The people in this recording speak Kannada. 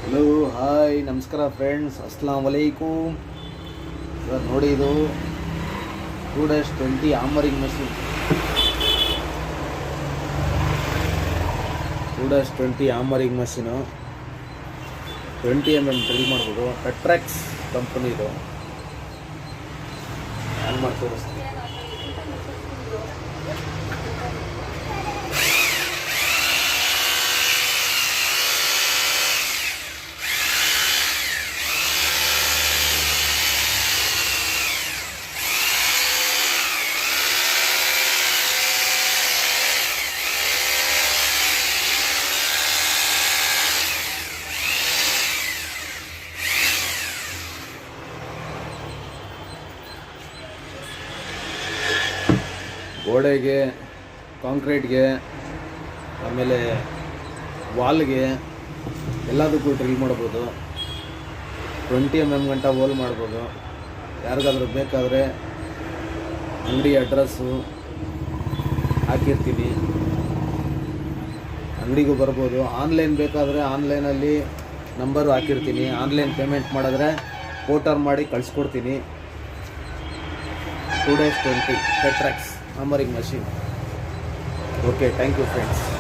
ಹಲೋ ಹಾಯ್ ನಮಸ್ಕಾರ ಫ್ರೆಂಡ್ಸ್, ಅಸ್ಸಲಾಂ ವಲೈಕುಮ್. ಸರ್ ನೋಡಿ, ಇದು 2-20 ಆಮರಿಂಗ್ ಮಷೀನ್. 2-20 ಆಮರಿಂಗ್ ಮಷೀನು 20 mm ಡ್ರಿಲ್ ಮಾಡ್ಬೋದು. ಟೆಟ್ರಾಕ್ಸ್ ಕಂಪನಿದು. ಆನ್ ಮಾಡಿ ತೋರಿಸ್ತೀನಿ. ಗೋಡೆಗೆ, ಕಾಂಕ್ರೀಟ್ಗೆ, ಆಮೇಲೆ ವಾಲ್ಗೆ ಎಲ್ಲದಕ್ಕೂ ಡ್ರಿಲ್ ಮಾಡ್ಬೋದು. 20 mm ಗಂಟ ಹೋಲ್ ಮಾಡ್ಬೋದು. ಯಾರಿಗಾದ್ರೂ ಬೇಕಾದರೆ ಅಂಗಡಿ ಅಡ್ರೆಸ್ಸು ಹಾಕಿರ್ತೀನಿ, ಅಂಗಡಿಗೂ ಬರ್ಬೋದು. ಆನ್ಲೈನ್ ಬೇಕಾದರೆ ಆನ್ಲೈನಲ್ಲಿ ನಂಬರು ಹಾಕಿರ್ತೀನಿ. ಆನ್ಲೈನ್ ಪೇಮೆಂಟ್ ಮಾಡಿದ್ರೆ ಫೋಟೋ ಮಾಡಿ ಕಳಿಸ್ಕೊಡ್ತೀನಿ. 2-20 ಟೆಟ್ರಾಕ್ಸ್ hammering machine. Okay, thank you friends.